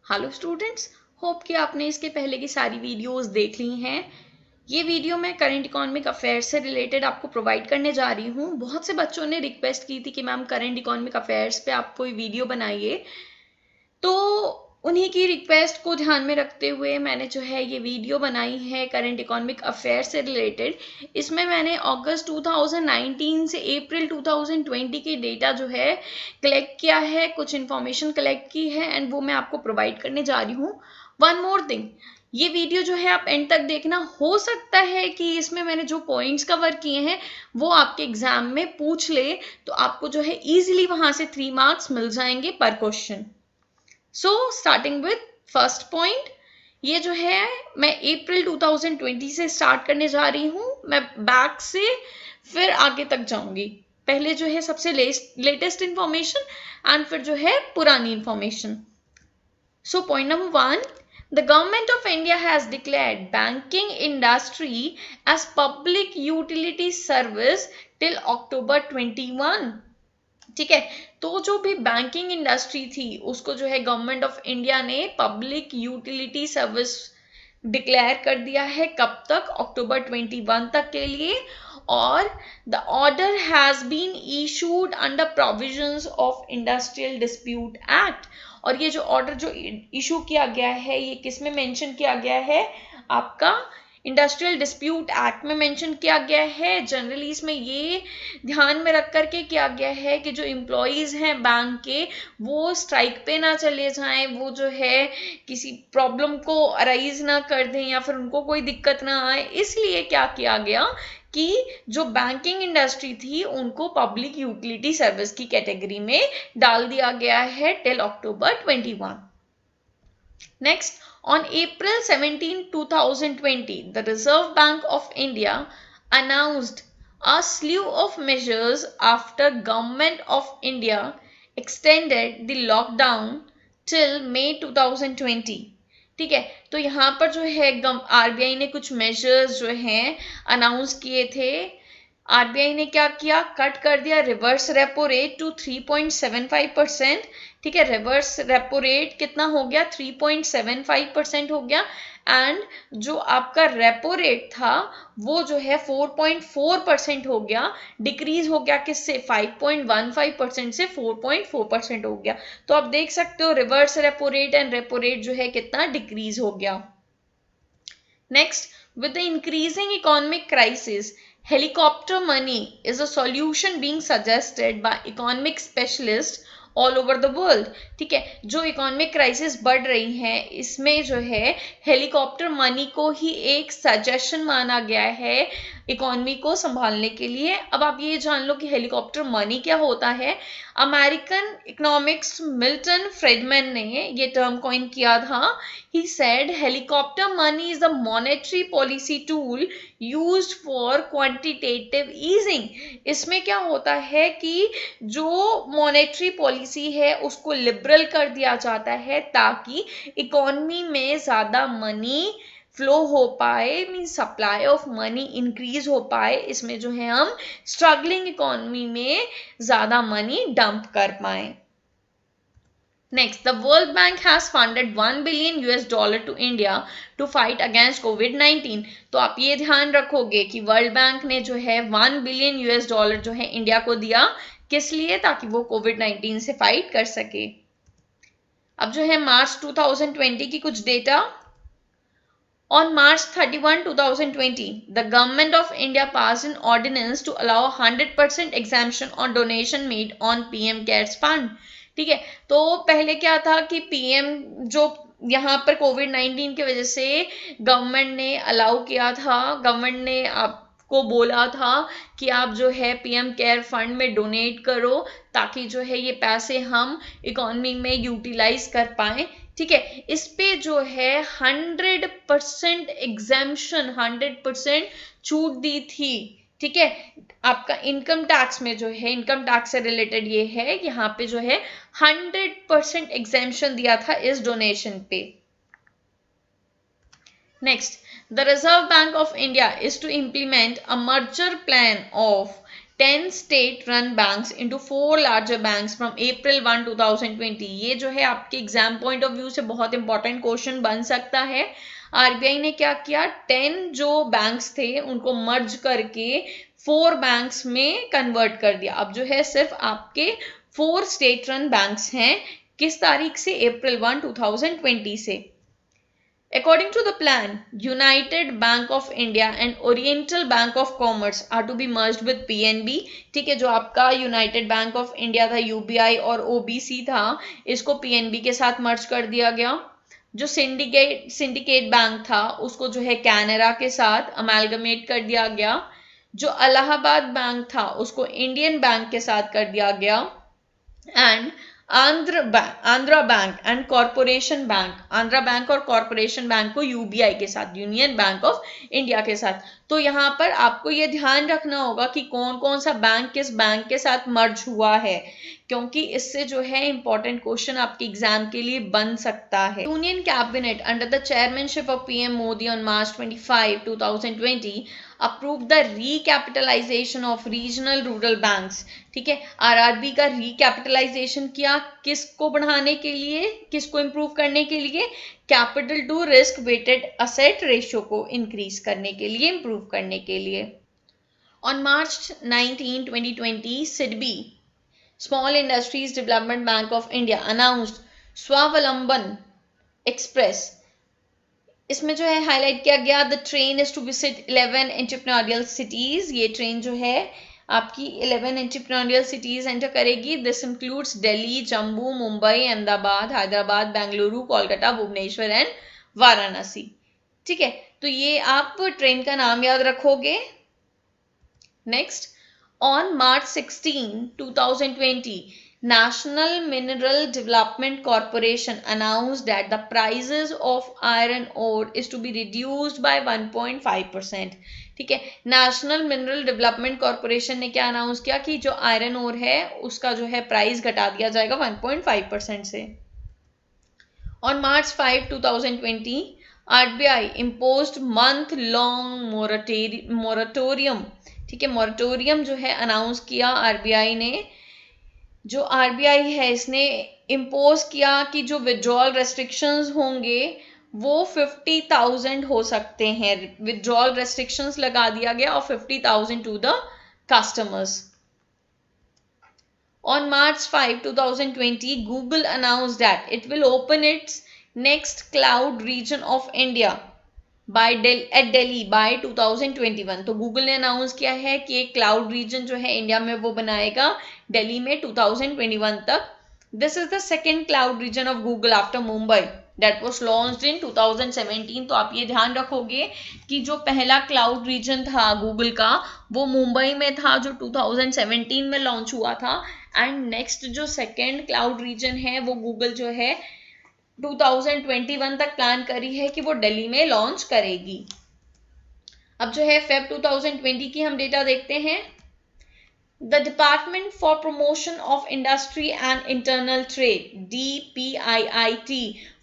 Hello students, hope कि आपने इसके पहले की सारी वीडियोस देख ली हैं। ये वीडियो मैं करंट इकोनॉमिक अफेयर्स से रिलेटेड आपको प्रोवाइड करने जा रही हूँ। बहुत से बच्चों ने रिक्वेस्ट की थी कि मैम करंट इकोनॉमिक अफेयर्स पे आप कोई वीडियो बनाइए, तो उन्हीं की रिक्वेस्ट को ध्यान में रखते हुए मैंने जो है ये वीडियो बनाई है करंट इकोनॉमिक अफेयर्स से रिलेटेड। इसमें मैंने अगस्त 2019 से अप्रैल 2020 के डेटा जो है कलेक्ट किया है, कुछ इन्फॉर्मेशन कलेक्ट की है एंड वो मैं आपको प्रोवाइड करने जा रही हूँ। वन मोर थिंग, ये वीडियो जो है आप एंड तक देखना। हो सकता है कि इसमें मैंने जो पॉइंट्स कवर किए हैं वो आपके एग्जाम में पूछ ले, तो आपको जो है इजीली वहां से 3 मार्क्स मिल जाएंगे पर question. So starting with first point, ये जो है मैं अप्रैल 2020 से स्टार्ट करने जा रही हूँ। मैं बैक से फिर आगे तक जाऊंगी। पहले जो है सबसे लेटेस्ट इंफॉर्मेशन एंड फिर जो है पुरानी information. So point number 1, the government of India has declared banking industry as public utility service till October 21। ठीक है, तो जो भी बैंकिंग इंडस्ट्री थी उसको जो है गवर्नमेंट ऑफ इंडिया ने पब्लिक यूटिलिटी सर्विस डिक्लेयर कर दिया है। कब तक? अक्टूबर 21 तक के लिए। और the order has been issued under provisions of industrial dispute act. और ये जो ऑर्डर जो इशू किया गया है ये किस में मेंशन किया गया है? आपका इंडस्ट्रियल डिस्प्यूट एक्ट में मेंशन किया गया है। जनरली इसमें ये ध्यान में रख करके किया गया है कि जो एम्प्लॉयज हैं बैंक के वो स्ट्राइक पे ना चले जाएं, वो जो है किसी प्रॉब्लम को अराइज ना कर दें या फिर उनको कोई दिक्कत ना आए। इसलिए क्या किया गया कि जो बैंकिंग इंडस्ट्री थी उनको पब्लिक यूटिलिटी सर्विस की कैटेगरी में डाल दिया गया है till October 21। Next, on April 17, 2020, the Reserve Bank of India announced a slew of measures after Government of India extended the lockdown till May 2020। ठीक है, तो यहाँ पर जो है आरबीआई ने कुछ मेजर्स जो हैं अनाउंस किए थे। आरबीआई ने क्या किया? कट कर दिया रिवर्स रेपो रेट टू 3.75%। ठीक है, रिवर्स रेपो रेट कितना हो गया? 3.75% हो गया। एंड जो आपका रेपो रेट था वो जो है 4.4% हो गया, डिक्रीज हो गया किससे? 5.15% से 4.4% हो गया। तो आप देख सकते हो reverse repo rate and repo rate जो है कितना डिक्रीज हो गया। Next, with the increasing economic crisis, helicopter money is a solution being suggested by economic specialists all over the world. ठीक है, जो इकोनॉमिक क्राइसिस बढ़ रही है इसमें जो है हेलीकॉप्टर मनी को ही एक सजेशन माना गया है इकोनॉमी को संभालने के लिए। अब आप ये जान लो कि हेलीकॉप्टर मनी क्या होता है। अमेरिकन इकोनॉमिक्स मिल्टन फ्रेडमैन ने ये टर्म कॉइन किया था। He said helicopter money is a monetary policy tool used for quantitative easing। इसमें क्या होता है कि जो मॉनेटरी पॉलिसी है उसको लिबरल कर दिया जाता है ताकि इकोनॉमी में ज्यादा मनी फ्लो हो पाए, mean supply of money increase हो पाए। इसमें जो है हम स्ट्रगलिंग इकोनॉमी में ज्यादा मनी डंप कर पाए। Next, the World Bank has funded $1 billion to India to fight against COVID-19। तो आप ये ध्यान रखोगे कि वर्ल्ड बैंक ने जो है $1 बिलियन जो है इंडिया को दिया, किस लिए? ताकि वो कोविड-19 से फाइट कर सके। अब जो है मार्च 2020 की कुछ data. On March 31, 2020, the Government of India passed an ordinance to allow 100% exemption on donation made on PM CARES Fund। ठीक है, तो पहले क्या था कि पीएम जो यहाँ पर कोविड-19 की वजह से गवर्नमेंट ने अलाउ किया था, गवर्नमेंट ने आपको बोला था कि आप जो है पीएम केयर फंड में डोनेट करो ताकि जो है ये पैसे हम इकोनॉमी में यूटिलाइज कर पाए। ठीक है, इस पे जो है 100% एग्जेम्पशन, 100% छूट दी थी। ठीक है, आपका इनकम टैक्स में जो है, इनकम टैक्स से रिलेटेड ये है, यहाँ पे जो है 100% एग्जेम्पशन दिया था इस डोनेशन पे। Next, the Reserve Bank of India is to implement a merger plan of 10 state run banks into 4 larger banks from April 1, 2020। ये जो है आपके एग्जाम पॉइंट ऑफ व्यू से बहुत इंपॉर्टेंट क्वेश्चन बन सकता है। आरबीआई ने क्या किया, 10 जो बैंक्स थे उनको मर्ज करके 4 बैंक्स में कन्वर्ट कर दिया। अब जो है सिर्फ आपके 4 स्टेट रन बैंक्स हैं। किस तारीख से? अप्रैल 1, 2020 से। According to the plan, United Bank of India and Oriental Bank of Commerce are to be merged with PNB। ठीक है, जो आपका यूनाइटेड बैंक ऑफ इंडिया था, यूबीआई और ओबीसी था, इसको पीएनबी के साथ मर्ज कर दिया गया। जो सिंडिकेट बैंक था उसको जो है कैनरा के साथ अमेलगमेट कर दिया गया। जो इलाहाबाद बैंक था उसको इंडियन बैंक के साथ कर दिया गया। And Andhra bank and corporation bank, Andhra bank और कॉरपोरेशन बैंक को यूबीआई के साथ, यूनियन बैंक ऑफ इंडिया के साथ। तो यहाँ पर आपको ये ध्यान रखना होगा कि कौन कौन सा बैंक किस बैंक के साथ मर्ज हुआ है, क्योंकि इससे जो है इंपॉर्टेंट क्वेश्चन आपके एग्जाम के लिए बन सकता है। Union cabinet under the chairmanship of PM Modi on March 25, 2020 approve the recapitalisation of regional rural banks. ठीक है, आरआरबी का रिकैपिटलाइजेशन किया, किसको बढ़ाने के लिए, किसको इंप्रूव करने के लिए? Capital to risk weighted asset ratio को इंक्रीज करने के लिए, इंप्रूव करने के लिए। On March 19, 2020 SIDBI Small Industries Development Bank of India announced Swavalamban Express. इसमें जो है हाईलाइट किया गया, the train is to visit 11 entrepreneurial cities. ये ट्रेन जो है आपकी 11 एंटरप्रेन्योरियल सिटीज एंटर करेगी। This includes Delhi, Jammu, Mumbai, Ahmedabad, Hyderabad, Bengaluru, Kolkata, Bhubaneswar and Varanasi. ठीक है, तो ये आप ट्रेन का नाम याद रखोगे। Next, on March 16, 2020 National Mineral Development Corporation announced that the prices of iron ore is to be reduced by 1.5%। ठीक है, नेशनल मिनरल डेवलपमेंट कॉर्पोरेशन ने क्या अनाउंस किया कि जो आयरन ओर है उसका जो है प्राइस घटा दिया जाएगा 1.5% से। On March 5, 2020 RBI imposed month long moratorium. ठीक है, मोरेटोरियम जो है अनाउंस किया आरबीआई ने। जो आरबीआई है इसने इम्पोज किया कि जो विड्रॉल रेस्ट्रिक्शंस होंगे वो 50,000 हो सकते हैं। विड्रॉल रेस्ट्रिक्शंस लगा दिया गया और 50,000 to the customers. On March 5, 2020 Google announced that it will open its next cloud region of India at Delhi by 2021। तो गूगल ने अनाउंस किया है कि एक क्लाउड रीजन जो है इंडिया में वो बनाएगा दिल्ली में 2021 तक। This is the second cloud region of Google after Mumbai that was launched in 2017। तो आप ये ध्यान रखोगे कि जो पहला क्लाउड रीजन था गूगल का वो मुंबई में था, जो 2017 में लॉन्च हुआ था। एंड नेक्स्ट जो सेकेंड क्लाउड रीजन है वो गूगल जो है 2021 तक प्लान करी है कि वो दिल्ली में लॉन्च करेगी। अब जो है फेब 2020 की हम डेटा देखते हैं। The department for promotion of industry and internal trade, DPIIT,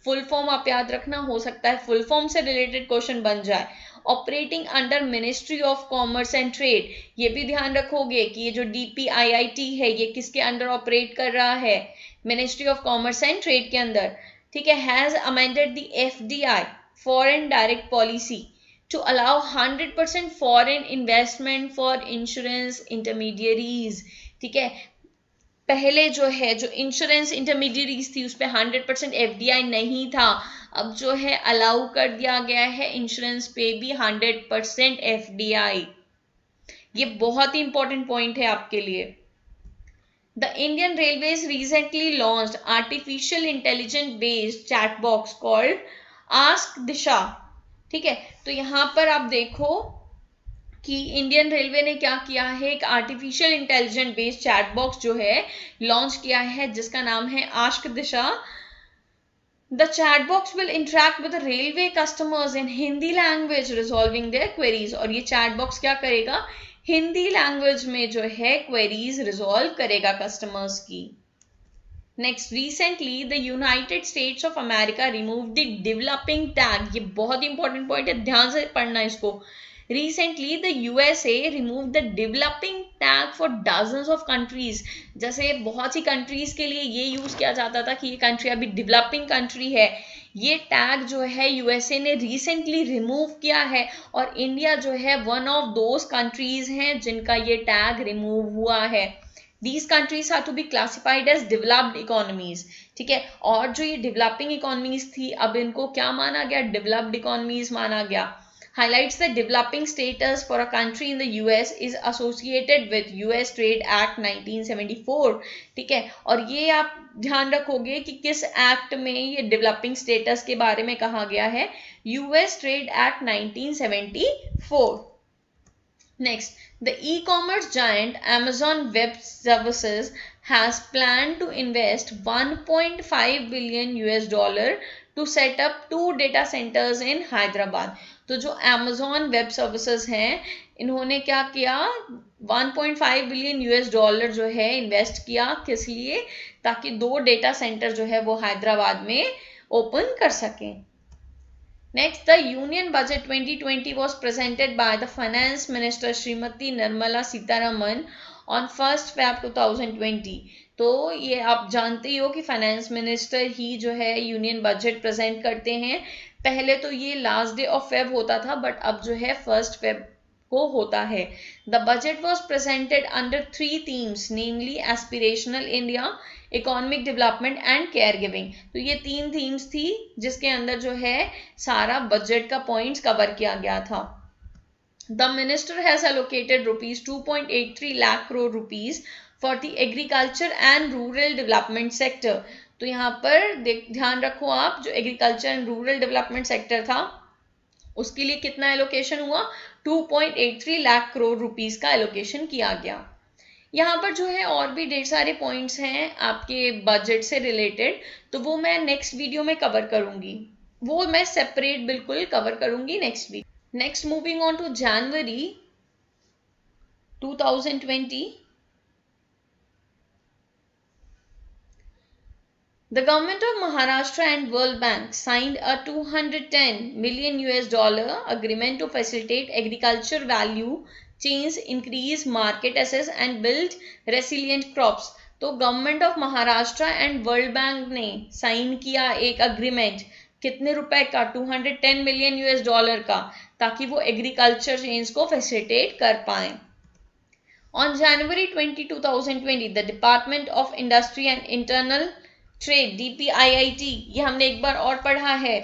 full form आप याद रखना, हो सकता है फुल फॉर्म से रिलेटेड क्वेश्चन बन जाए। Operating under ministry of commerce and trade, ये भी ध्यान रखोगे कि ये जो DPIIT है ये किसके अंडर ऑपरेट कर रहा है? Ministry of commerce and trade के अंदर। ठीक है, has amended the FDI foreign direct policy to allow 100% foreign investment for insurance intermediaries। ठीक है, पहले जो है जो इंश्योरेंस इंटरमीडियरीज थी उस पर 100% FDI नहीं था, अब जो है अलाउ कर दिया गया है इंश्योरेंस पे भी 100% FDI। ये बहुत ही इंपॉर्टेंट पॉइंट है आपके लिए। The Indian Railways recently launched artificial intelligence based chat box called Ask Disha। ठीक है, तो यहाँ पर आप देखो कि इंडियन रेलवे ने क्या किया है, एक artificial intelligent based chat box जो है लॉन्च किया है जिसका नाम है Ask Disha. The chat box will interact with railway customers in Hindi language resolving their queries. और ये चैट बॉक्स क्या करेगा, हिंदी लैंग्वेज में जो है क्वेरीज रिजॉल्व करेगा कस्टमर्स की। Next, recently the United states of America remove the developing tag. ये बहुत इंपॉर्टेंट पॉइंट है, ध्यान से पढ़ना इसको। Recently, the USA removed the developing tag for dozens of countries. जैसे बहुत सी कंट्रीज के लिए ये यूज किया जाता था कि ये कंट्री अभी डेवलपिंग कंट्री है, ये टैग जो है यूएसए ने रिसेंटली रिमूव किया है और इंडिया जो है वन ऑफ दोज कंट्रीज हैं जिनका ये टैग रिमूव हुआ है. These countries are to be classified as developed economies. ठीक है, और जो ये developing economies थी अब इनको क्या माना गया, developed economies माना गया. Highlights the developing status for a country in the US is associated with US Trade Act 1974. ठीक है, और ये आप ध्यान रखोगे कि किस एक्ट में ये डेवलपिंग स्टेटस के बारे में कहा गया है, US Trade Act 1974. Next, the e-commerce giant Amazon Web Services has planned to invest 1.5 billion US dollar to set up 2 data centers in Hyderabad. तो जो Amazon Web Services हैं, इन्होंने क्या किया, 1.5 बिलियन US डॉलर जो है इन्वेस्ट किया, किस लिए, ताकि 2 डेटा सेंटर जो है वो हैदराबाद में ओपन कर सकें. Next, the Union Budget 2020 was presented by the Finance Minister Srimati Nirmala Sitharaman on 1st Feb 2020. तो ये आप जानते ही हो कि फाइनेंस मिनिस्टर ही जो है यूनियन बजट प्रेजेंट करते हैं. पहले तो ये लास्ट डे ऑफ फेब होता था, बट अब जो है 1st फेब को होता है. The budget was presented under 3 themes, namely aspirational India, economic development and care giving. तो ये 3 themes थी जिसके अंदर जो है सारा बजट का पॉइंट्स कवर किया गया था. The minister has allocated rupees 2.83 lakh crore rupees for the agriculture and rural development sector. तो यहाँ पर ध्यान रखो आप, जो agriculture and rural development sector था उसके लिए कितना एलोकेशन हुआ, 2.83 लाख करोड़ रुपीस का एलोकेशन किया गया. यहाँ पर जो है और भी ढेर सारे पॉइंट्स हैं आपके बजट से रिलेटेड, तो वो मैं नेक्स्ट वीडियो में कवर करूंगी, वो मैं सेपरेट बिल्कुल कवर करूंगी next week. Next, moving on to January 2020. The government of Maharashtra and World Bank signed a 210 million US dollar agreement to facilitate agriculture value chains, increase market access and build resilient crops. तो government of Maharashtra and world bank ने sign किया एक agreement, कितने रुपए का, 210 million US dollar का, ताकि वो एग्रीकल्चर चेन्स को फैसिलिटेट कर पाए. On January 20, 2020, the Department of Industry and Internal Trade DPIIT, ये हमने एक बार और पढ़ा है,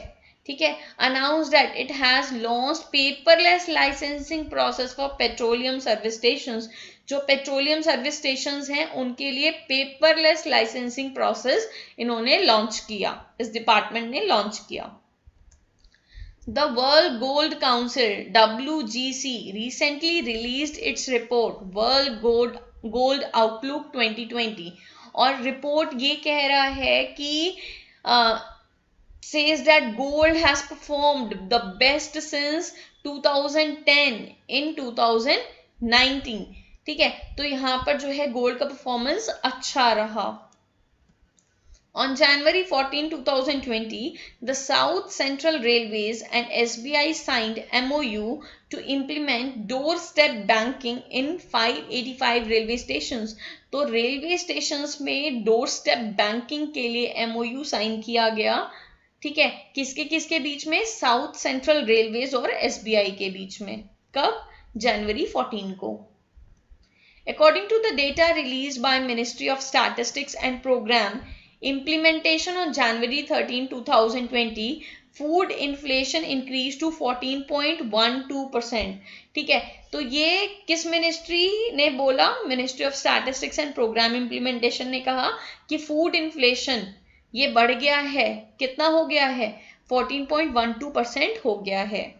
ठीक है, announced that it has launched paperless licensing process for petroleum service stations. जो पेट्रोलियम सर्विस स्टेशंस हैं उनके लिए पेपरलेस लाइसेंसिंग प्रोसेस इन्होंने लॉन्च किया, इस डिपार्टमेंट ने लॉन्च किया. The World Gold Council WGC recently released its report World Gold Outlook 2020, और रिपोर्ट ये कह रहा है कि says that gold has performed the best since 2010 in 2019. ठीक है, तो यहाँ पर जो है गोल्ड का परफॉर्मेंस अच्छा रहा. On January 14, 2020, the South Central Railways and SBI signed MOU to implement doorstep banking in 585 railway stations. तो रेलवे स्टेशंस में डोरस्टेप बैंकिंग के लिए MOU साइन किया गया, ठीक है, किसके किसके बीच में, साउथ सेंट्रल रेलवेज और SBI के बीच में. कब, जनवरी 14 को. According to the data released by Ministry of Statistics and Program Implementation on January 13, 2020, food inflation increased to 14.12%. ठीक है, तो ये किस मिनिस्ट्री ने बोला, ministry of statistics and programme implementation ने कहा कि फूड इन्फ्लेशन ये बढ़ गया है, कितना हो गया है, 14.12% हो गया है.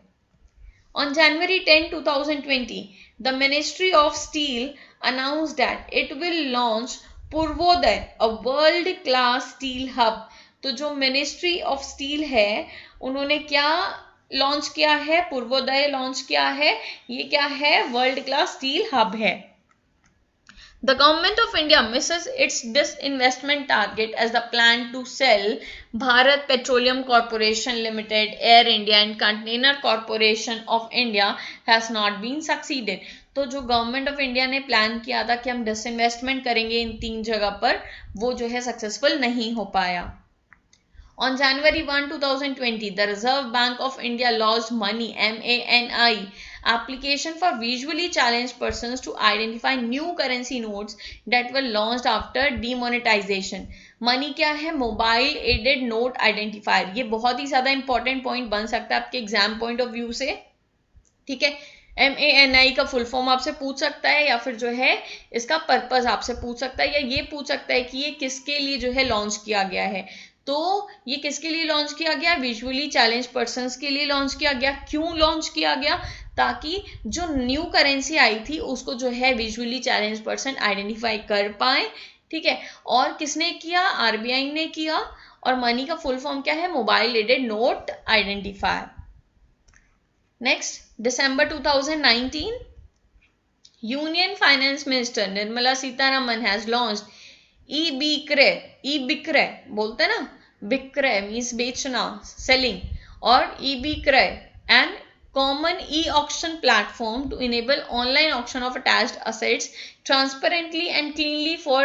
On January 10, 2020, the Ministry of Steel announced that it will launch Purvodaya, a world class steel hub. तो जो मिनिस्ट्री ऑफ स्टील है उन्होंने क्या लॉन्च किया है, पूर्वोदय लॉन्च किया है. ये क्या है, वर्ल्ड क्लास स्टील हब है. The government of India misses its disinvestment target as the plan to sell Bharat Petroleum Corporation Limited, Air India and Container Corporation of India has not been succeeded. तो जो government of India ने plan किया था कि हम disinvestment करेंगे इन 3 जगह पर, वो जो है सक्सेसफुल नहीं हो पाया. On January 1, 2020, the Reserve Bank of India launched Money (MANI) application for visually challenged persons to identify new currency notes that were launched after demonetization. Money क्या है? Mobile aided note identifier. ये बहुत ही ज्यादा important point बन सकता है आपके exam point of view से. ठीक है, MANI का फुल फॉर्म आपसे पूछ सकता है, या फिर जो है इसका पर्पस आपसे पूछ सकता है, या ये पूछ सकता है कि ये किसके लिए जो है लॉन्च किया गया है. तो ये किसके लिए लॉन्च किया गया? विजुअली चैलेंज पर्संस के लिए लॉन्च किया गया. क्यों लॉन्च किया गया? ताकि जो न्यू करेंसी आई थी उसको जो है विजुअली चैलेंज पर्सन आइडेंटिफाई कर पाए. ठीक है, और किसने किया? RBI ने किया. और मनी का फुल फॉर्म क्या है? Mobile aided note identifier. Next, December 2019, Union Finance Minister Nirmala Sitharaman has launched e-Bikrey बोलते हैं ना, बिक्रय मीन्स बेचना, सेलिंग, और e-Bikrey an common e-auction platform to enable online auction of attached assets transparently and cleanly for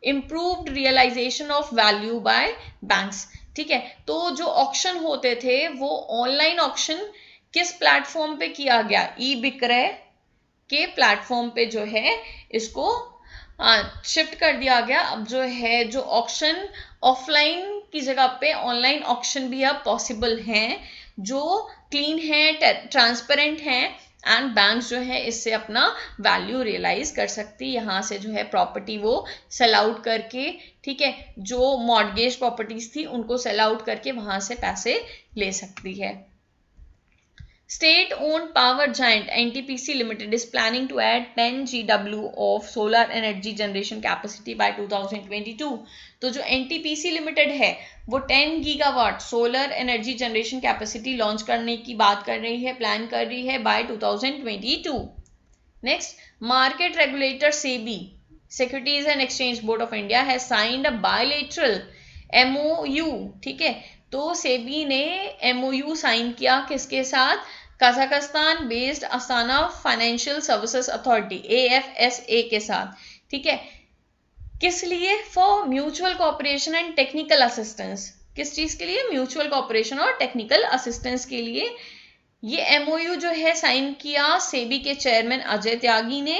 improved realization of value by banks. ठीक है, तो जो auction होते थे वो ऑनलाइन ऑक्शन किस प्लेटफॉर्म पे किया गया? e-Bikrey के प्लेटफॉर्म पे जो है इसको शिफ्ट कर दिया गया. अब जो है जो ऑक्शन ऑफलाइन की जगह पे ऑनलाइन ऑक्शन भी अब पॉसिबल हैं, जो क्लीन है, ट्रांसपेरेंट हैं, एंड बैंक जो है इससे अपना वैल्यू रियलाइज कर सकती है. यहाँ से जो है प्रॉपर्टी वो सेल आउट करके, ठीक है, जो मॉर्गेज प्रॉपर्टीज थी उनको सेल आउट करके वहां से पैसे ले सकती है. State-owned power giant NTPC Limited is planning to add 10 GW of solar energy generation capacity by 2022. तो जो NTPC Limited है वो 10 gigawatt solar energy generation capacity launch करने की बात कर रही है, प्लान कर रही है by 2022. Next, market regulator SEBI, Securities and Exchange Board of India, has signed a bilateral MOU. ठीक है, तो सेबी ने MOU साइन किया किसके साथ? Kazakhstan based Astana financial services authority AFSA के साथ. ठीक है, किस लिए? For mutual cooperation and technical assistance. किस चीज के लिए? म्यूचुअल कोऑपरेशन और टेक्निकल असिस्टेंस के लिए ये MOU जो है साइन किया सेबी के चेयरमैन अजय त्यागी ने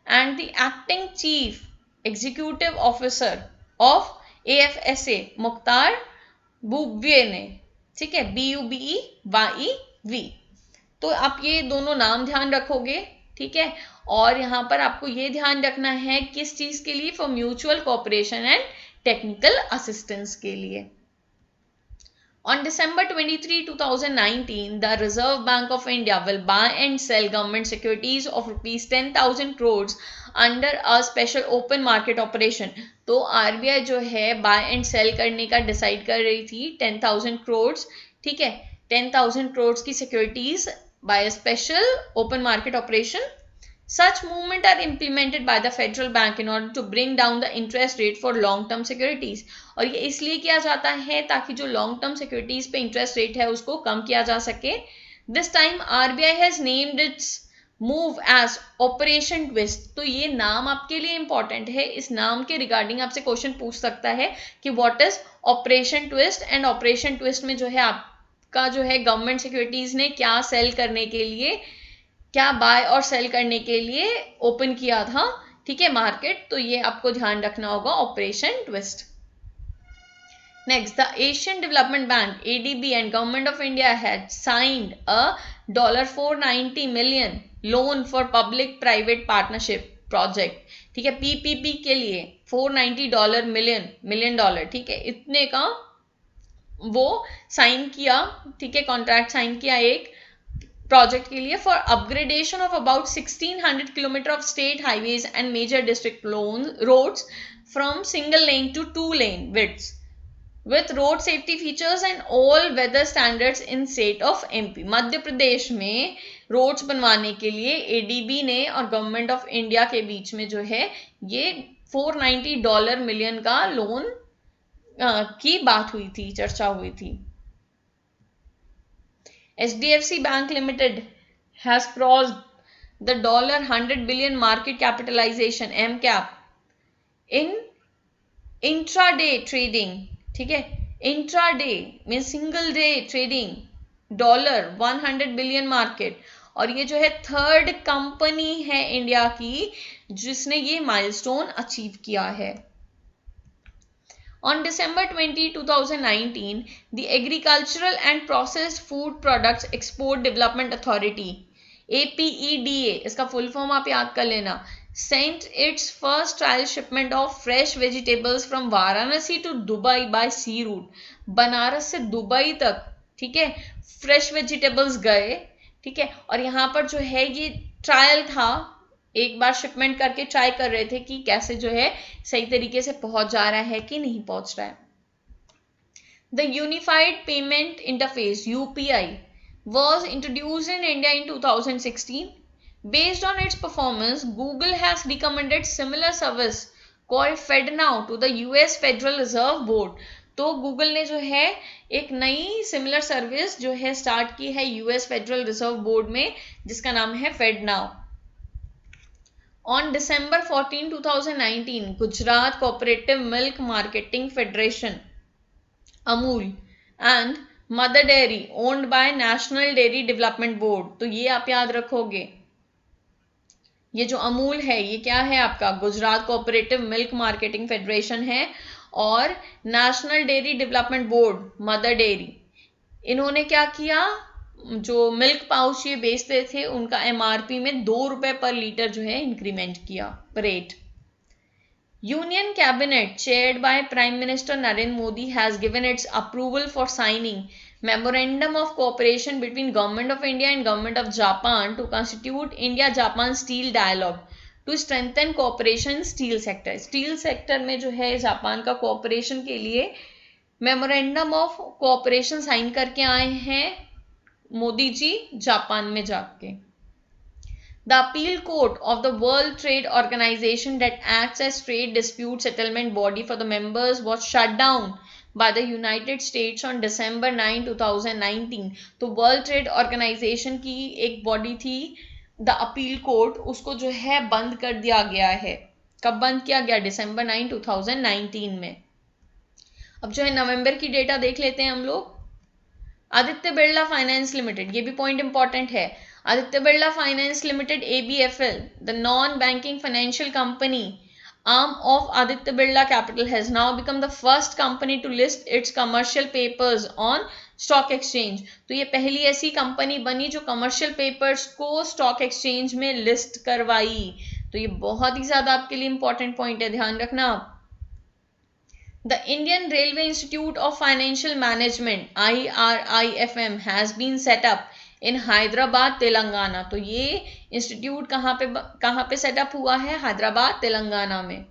and the acting chief executive officer of AFSA Mukhtar Bube ने. ठीक है, BUBEYEV. तो आप ये दोनों नाम ध्यान रखोगे. ठीक है, और यहाँ पर आपको ये ध्यान रखना है किस चीज के लिए? For mutual cooperation and technical assistance के लिए. On December 23, 2019, the Reserve Bank of India will buy and sell government securities of rupees 10,000 crores under a special open market operation. तो RBI जो है बाय एंड सेल करने का decide कर रही थी 10,000 crores. ठीक है, 10,000 crores की securities by special open market operation. Such movement are implemented by the Federal Bank in order to bring down the interest rate for long-term securities. और ये इसलिए किया जाता है ताकि जो long-term securities पे interest rate है उसको कम किया जा सके. This time RBI has named its move as Operation Twist. तो ये नाम आपके लिए important है. इस नाम के रिगार्डिंग आपसे क्वेश्चन पूछ सकता है कि what is Operation Twist, and Operation Twist में जो है आपका जो है गवर्नमेंट सिक्योरिटीज ने क्या सेल करने के लिए, क्या बाय और सेल करने के लिए ओपन किया था. ठीक है, मार्केट. तो ये आपको ध्यान रखना होगा, operation twist. Next, the Asian development bank ADB and government of India had signed a $490 million loan for public private partnership project. ठीक है, PPP के लिए $490 million. ठीक है, इतने का वो साइन किया. ठीक है, कॉन्ट्रैक्ट साइन किया एक प्रोजेक्ट के लिए for upgradation of about 1600 kilometre of state highways and major district roads from single lane to 2 lane width. with road safety features and all weather standards in state of MP। Madhya Pradesh में roads बनवाने के लिए ADB ने और government of India के बीच में जो है ये $490 मिलियन का लोन की बात हुई थी, चर्चा हुई थी। HDFC Bank Limited has crossed the $100 billion market capitalization MCAP in intraday trading। ठीक है, intraday mean single day trading $100 billion market, और ये जो है थर्ड कंपनी है इंडिया की जिसने ये माइलस्टोन अचीव किया है। On December 20, 2019, the Agricultural and Processed Food Products Export Development Authority APEDA, इसका फुल फॉर्म आप याद कर लेना, sent its first trial shipment of fresh vegetables from Varanasi to Dubai by sea route। Banaras से Dubai तक, ठीक है, फ्रेश वेजिटेबल्स गए, ठीक है, और यहाँ पर जो है ये ट्रायल था, एक बार शिपमेंट करके ट्राई कर रहे थे कि कैसे जो है सही तरीके से पहुंच जा रहा है कि नहीं पहुंच रहा है। The unified payment interface UPI was introduced in India in 2016। Based on its performance, Google has recommended similar service called FedNow to the US Federal Reserve Board। तो गूगल ने जो है एक नई सिमिलर सर्विस जो है स्टार्ट की है US फेडरल रिजर्व बोर्ड में, जिसका नाम है FedNow। On December 14, 2019, Gujarat Cooperative Milk Marketing Federation Amul and Mother Dairy owned by National Dairy Development Board। तो ये आप याद रखोगे, ये जो अमूल है ये क्या है आपका Gujarat cooperative milk marketing federation है, और national dairy development board mother dairy, इन्होंने क्या किया, जो मिल्क पाउच ये बेचते थे उनका MRP में ₹2 पर लीटर जो है इंक्रीमेंट किया rate. Union cabinet chaired by prime minister Narendra Modi has given its approval for signing memorandum of cooperation between government of India and government of Japan to constitute India Japan steel dialogue to strengthen cooperation steel sector. Steel sector में जो है Japan का cooperation के लिए memorandum of cooperation sign करके आए हैं Modi ji Japan में जाके। The appeal court of the World Trade Organization that acts as trade dispute settlement body for the members was shut down by the United States on December 9, 2019। तो World Trade Organization की एक body थी the appeal court, उसको जो है बंद कर दिया गया है। कब बंद किया गया? December 9, 2019 में। अब जो है नवंबर की डेटा देख लेते हैं हम लोग। आदित्य बिरला फाइनेंस लिमिटेड, ये भी पॉइंट इंपॉर्टेंट है। Aditya Birla finance limited ABFL, the non banking financial company arm of Aditya Birla Capital, has now become the first company to list its commercial papers on stock exchange। तो ये पहली ऐसी company बनी जो commercial papers को stock exchange में list करवाई। तो ये बहुत ही ज्यादा आपके लिए इंपॉर्टेंट पॉइंट है, ध्यान रखना आप। The Indian Railway Institute of Financial Management IRIFM has been set up in Hyderabad, Telangana. तो ये इंस्टीट्यूट कहाँ पे सेटअप हुआ है? हैदराबाद तेलंगाना में।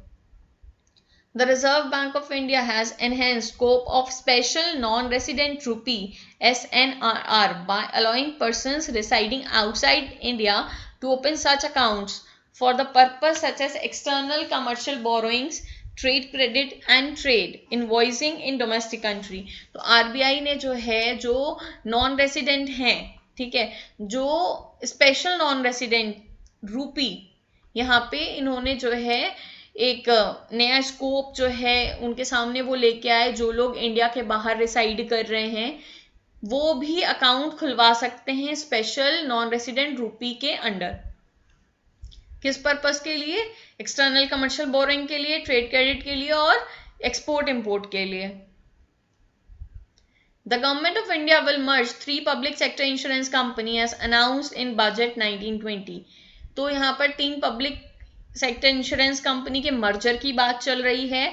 The Reserve Bank of India has enhanced scope of Special Non-Resident Rupee SNRR by allowing persons residing outside India to open such accounts for the purpose such as external commercial borrowings, trade credit and trade invoicing in domestic country. तो RBI ने जो है जो non resident हैं, ठीक है, जो special non resident रूपी, यहाँ पे इन्होंने जो है एक नया स्कोप जो है उनके सामने वो लेके आए, जो लोग इंडिया के बाहर रिसाइड कर रहे हैं वो भी अकाउंट खुलवा सकते हैं स्पेशल नॉन रेसिडेंट रूपी के अंडर। किस पर्पस के लिए? एक्सटर्नल कमर्शियल बोरिंग के लिए, ट्रेड क्रेडिट के लिए और एक्सपोर्ट इंपोर्ट के लिए। The government of India will merge 3 public sector insurance company as announced in budget 1920। तो यहाँ पर 3 पब्लिक सेक्टर इंश्योरेंस कंपनी के मर्जर की बात चल रही है।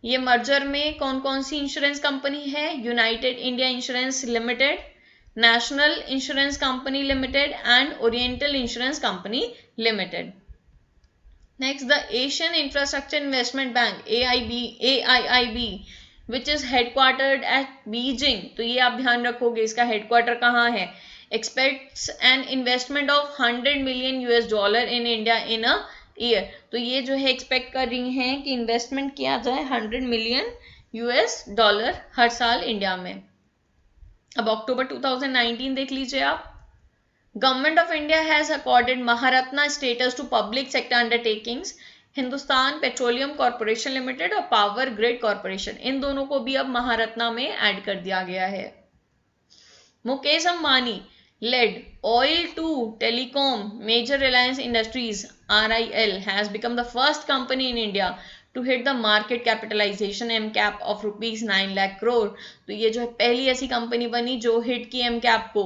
ये मर्जर में कौन कौन सी इंश्योरेंस कंपनी है? United India Insurance Limited, National Insurance Company Limited and Oriental Insurance Company Limited. Next, the Asian Infrastructure Investment Bank AIIB which is headquartered at Beijing, तो ये आप ध्यान रखोगे इसका हेडक्वार्टर कहाँ है, expects an investment of $100 million in India in a year, तो ये जो है एक्सपेक्ट कर रही हैं कि इन्वेस्टमेंट किया जाए $100 million हर साल इंडिया में। अब अक्टूबर 2019 देख लीजिए आप। Government of India has accorded Maharatna status to public sector undertakings, Hindustan petroleum corporation limited और पावर ग्रिड कॉर्पोरेशन, इन दोनों को भी अब महारत्ना में ऐड कर दिया गया है। Mukesh Ambani led oil to telecom major Reliance Industries RIL has become the first company in India to hit the market capitalization MCAP of rupees 9 lakh crore, तो ये जो है पहली ऐसी कंपनी बनी जो हिट की MCAP को।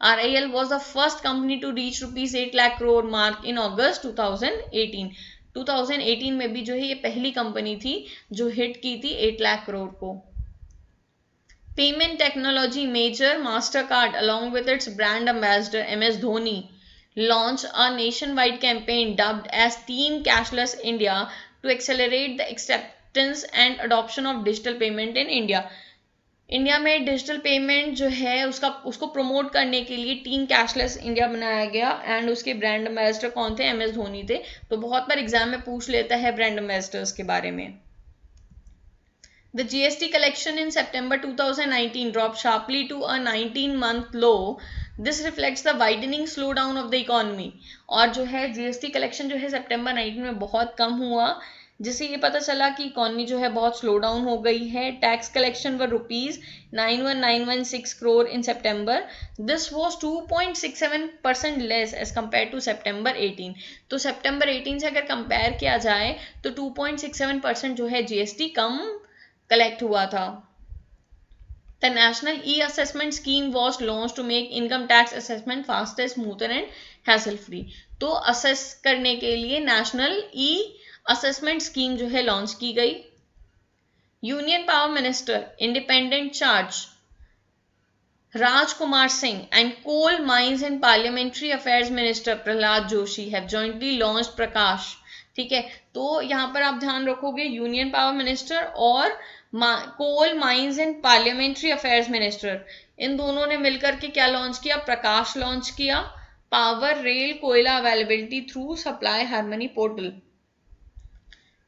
RIL was the first company to reach rupees 8 lakh crore mark in August 2018, 2018 में भी जो है ये पहली कंपनी थी जो हिट की थी 8 लाख करोड़ को। Payment technology major Mastercard along with its brand ambassador MS Dhoni launched a nationwide campaign dubbed as Team Cashless India to accelerate the acceptance and adoption of digital payment in India. India में digital payment जो है उसको promote करने के लिए team cashless India बनाया गया and उसके ब्रांड एम्बेसडर कौन थे, MS धोनी थे। तो बहुत बार एग्जाम में पूछ लेता है ब्रांड एम्बेसडर्स के बारे में। The GST collection in September 2019 dropped sharply to a 19-month low. This reflects the widening slowdown of the economy. और जो है GST collection जो है सितंबर 19 में बहुत कम हुआ, जिससे ये पता चला कि इकोनॉमी जो है बहुत स्लो डाउन हो गई है। Tax collection were ₹91,916 crore in September. This was 2.67% less as compare to September 18। तो सितंबर 18 से अगर कंपेयर किया जाए तो 2.67% जो है GST कम कलेक्ट हुआ था। The National E-Assessment Scheme was launched to make income tax assessment faster, smoother and hassle free. तो असेस करने के लिए नेशनल असेसमेंट स्कीम जो है लॉन्च की गई। Union power minister independent charge Rajkumar Singh and coal mines and parliamentary affairs minister Prahlad Joshi have jointly launched Prakash. ठीक है, तो यहाँ पर आप ध्यान रखोगे यूनियन पावर मिनिस्टर और coal mines and parliamentary affairs minister, इन दोनों ने मिलकर के क्या लॉन्च किया, प्रकाश लॉन्च किया, power rail koyla availability through supply harmony portal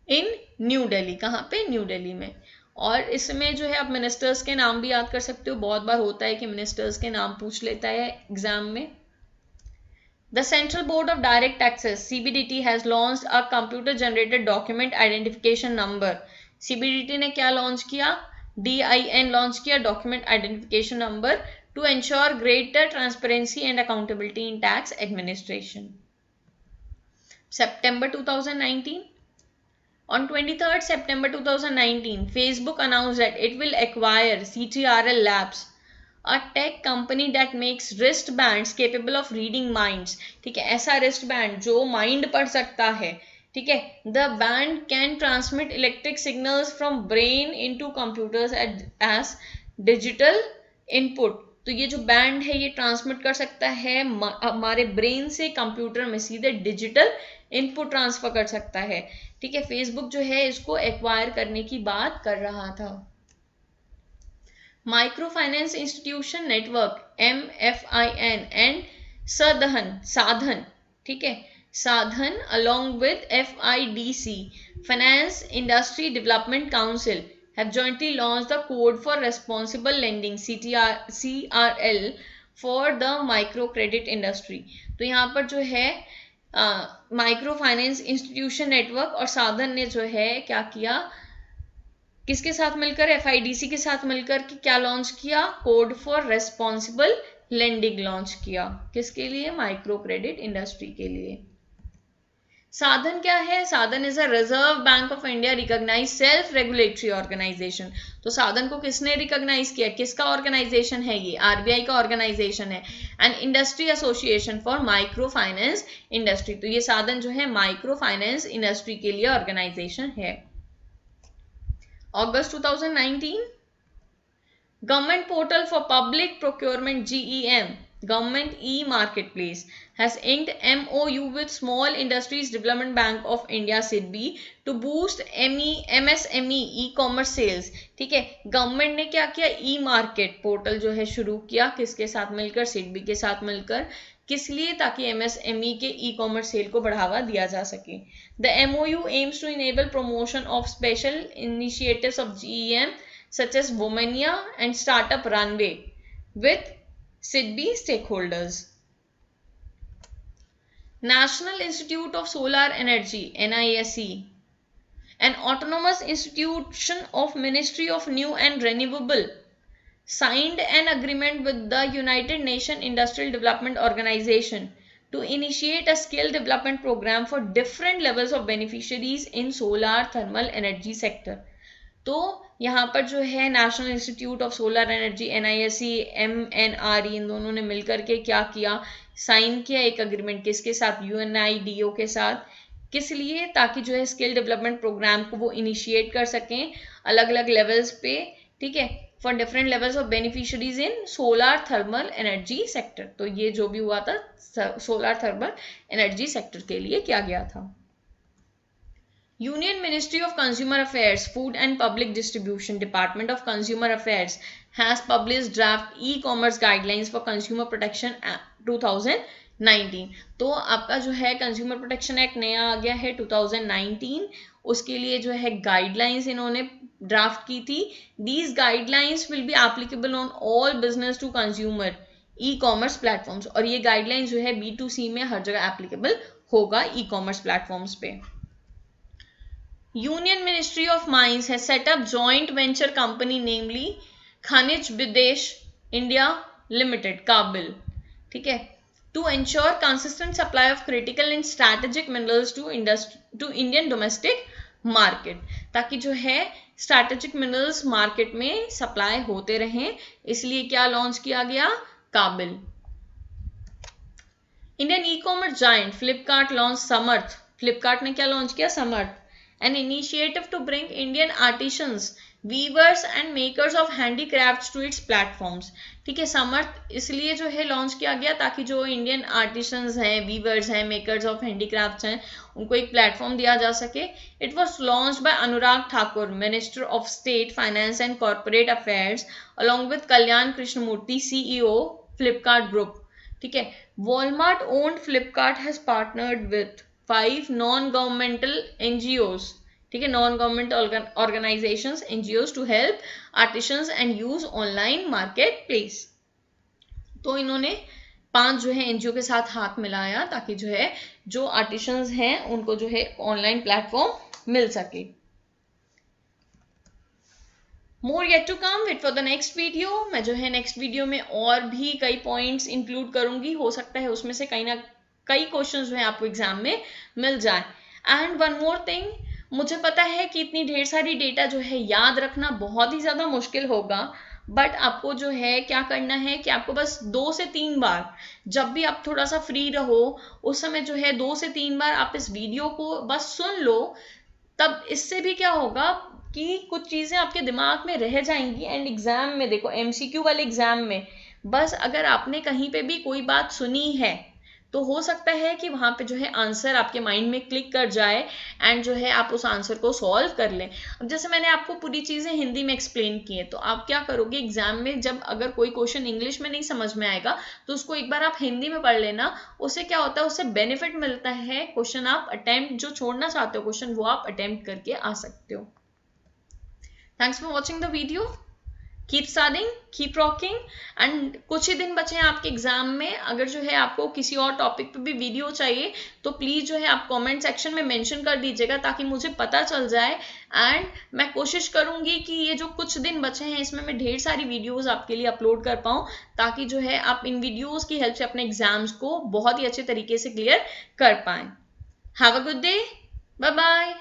in New Delhi. कहाँ पे, न्यू दिल्ली में। और इसमें जो है आप मिनिस्टर्स के नाम भी याद कर सकते हो, बहुत बार होता है कि मिनिस्टर्स के नाम पूछ लेता है एग्जाम में। The Central Board of Direct Taxes CBDT has launched a computer generated document identification number. CBDT ने क्या लॉन्च किया, DIN लॉन्च किया, document identification number, to ensure greater transparency and accountability in tax administration. September 2019, on 23rd September 2019, Facebook announced that it will acquire CTRL Labs, a tech company that makes wristbands capable of reading minds। ठीक है, ऐसा wristband जो mind पढ़ सकता है। ठीक है, the band can transmit electric signals from brain into computers as digital input। तो ये जो बैंड है ये ट्रांसमिट कर सकता है हमारे ब्रेन से कंप्यूटर में सीधे डिजिटल इनपुट ट्रांसफर कर सकता है। ठीक है, फेसबुक जो है इसको एक्वायर करने की बात कर रहा था। Micro finance institution network MFIN and साधन, ठीक है, साधन along with FIDC Finance Industry Development Council have jointly launched the Code for Responsible Lending CRL for the micro credit industry। तो यहाँ पर जो है माइक्रो फाइनेंस इंस्टीट्यूशन नेटवर्क और साधन ने जो है क्या किया, किसके साथ मिलकर, FIDC के साथ मिलकर कि क्या लॉन्च किया, code for responsible lending launch किया। किसके लिए, माइक्रो क्रेडिट इंडस्ट्री के लिए। साधन क्या है, Sadhan is a reserve bank of India recognize self regulatory organisation. तो साधन को किसने रिकॉग्नाइज किया, किसका ऑर्गेनाइजेशन है ये, RBI का ऑर्गेनाइजेशन है। And industry association for micro finance industry, तो ये साधन जो है माइक्रो फाइनेंस इंडस्ट्री के लिए ऑर्गेनाइजेशन है। August 2019, Government Portal for Public Procurement GEM Government e-marketplace has inked MOU with Small Industries Development Bank of India (SIDBI) to boost MSME e-commerce sales. ठीक है, गवर्नमेंट ने क्या किया, ई मार्केट पोर्टल जो है शुरू किया, किसके साथ मिलकर, सिडबी के साथ मिलकर, किस लिए, ताकि MSME के ई कॉमर्स सेल को बढ़ावा दिया जा सके. The MOU aims to enable promotion of special initiatives of GEM such as Womania and Startup Runway with SIDBI stakeholders. National Institute of Solar Energy (NISE), an autonomous institution of Ministry of New and Renewable, signed an agreement with the United Nations Industrial Development Organization to initiate a skill development program for different levels of beneficiaries in solar thermal energy sector. तो यहाँ पर जो है national institute of solar energy NISE, MNRE, इन दोनों ने मिलकर के क्या किया, साइन किया एक अग्रीमेंट, किसके साथ, UNIDO के साथ. किस लिए, ताकि जो है स्किल डेवलपमेंट प्रोग्राम को वो इनिशिएट कर सकें अलग अलग लेवल्स पे. ठीक है, for different levels of beneficiaries in solar thermal energy sector. तो ये जो भी हुआ था सोलर थर्मल एनर्जी सेक्टर के लिए किया गया था. Union Ministry of Consumer Affairs, Food and Public Distribution, Department of Consumer Affairs has published draft e-commerce guidelines for consumer protection 2019. तो आपका जो है कंज्यूमर प्रोटेक्शन एक्ट नया आ गया है 2019, उसके लिए जो है गाइडलाइंस इन्होंने ड्राफ्ट की थी. These guidelines will be applicable on all business to consumer e-commerce platforms. और ये गाइडलाइंस जो है B2C में हर जगह एप्लीकेबल होगा e-commerce प्लेटफॉर्म्स पे. Union Ministry of Mines has set up joint venture company namely Khanij Bidesh India Limited (KABIL). ठीक है, to ensure consistent supply of critical and strategic minerals to Indian domestic market, ताकि जो है strategic minerals market में supply होते रहें, इसलिए क्या लॉन्च किया गया, KABIL. Indian e-commerce giant Flipkart launched Samarth. Flipkart ने क्या लॉन्च किया, समर्थ, an initiative to bring Indian artisans, weavers and makers of handicrafts to its platforms. ठीक है, समर्थ इसलिए जो है लॉन्च किया गया ताकि जो इंडियन आर्टिसंस हैं, वीवर्स हैं, मेकर्स ऑफ हैंडीक्राफ्ट्स हैं, उनको एक प्लेटफॉर्म दिया जा सके. It was launch by Anurag Thakur, minister of state finance and corporate affairs, along with Kalyan Krishnamurthy, CEO Flipkart group. ठीक है, Walmart owned Flipkart has partnered with 5 non-governmental NGOs, ठीक है, non-government organizations, NGOs to help artisans and use online marketplace. तो इन्होंने 5 जो है NGO के साथ हाथ मिलाया ताकि जो है जो आर्टिसंस हैं उनको जो है ऑनलाइन प्लेटफॉर्म मिल सके. More yet to come, wait for the next video. मैं जो है नेक्स्ट वीडियो में और भी कई पॉइंट्स इंक्लूड करूंगी, हो सकता है उसमें से कई क्वेश्चंस जो है आपको एग्जाम में मिल जाए. एंड वन मोर थिंग, मुझे पता है कि इतनी ढेर सारी डेटा जो है याद रखना बहुत ही ज़्यादा मुश्किल होगा, बट आपको जो है क्या करना है कि आपको बस 2 से 3 बार, जब भी आप थोड़ा सा फ्री रहो उस समय जो है 2 से 3 बार आप इस वीडियो को बस सुन लो. तब इससे भी क्या होगा कि कुछ चीज़ें आपके दिमाग में रह जाएंगी. एंड एग्जाम में देखो, MCQ वाले एग्जाम में बस अगर आपने कहीं पे भी कोई बात सुनी है तो हो सकता है कि वहां पे जो है आंसर आपके माइंड में क्लिक कर जाए एंड जो है आप उस आंसर को सॉल्व कर लें. अब जैसे मैंने आपको पूरी चीजें हिंदी में एक्सप्लेन की है, तो आप क्या करोगे एग्जाम में, जब अगर कोई क्वेश्चन इंग्लिश में नहीं समझ में आएगा तो उसको एक बार आप हिंदी में पढ़ लेना. उससे क्या होता है, उससे बेनिफिट मिलता है. क्वेश्चन आप अटेम्प्ट जो छोड़ना चाहते हो क्वेश्चन, वो आप अटेम्प्ट करके आ सकते हो. Thanks for watching the video. Keep studying, keep rocking. And कुछ ही दिन बचे हैं आपके एग्जाम में. अगर जो है आपको किसी और टॉपिक पे भी वीडियो चाहिए तो प्लीज जो है आप कमेंट सेक्शन में मेंशन कर दीजिएगा ताकि मुझे पता चल जाए. एंड मैं कोशिश करूंगी कि ये जो कुछ दिन बचे हैं इसमें मैं ढेर सारी वीडियोस आपके लिए अपलोड कर पाऊँ, ताकि जो है आप इन वीडियोस की हेल्प से अपने एग्जाम्स को बहुत ही अच्छे तरीके से क्लियर कर पाएं. Have a good day, bye bye.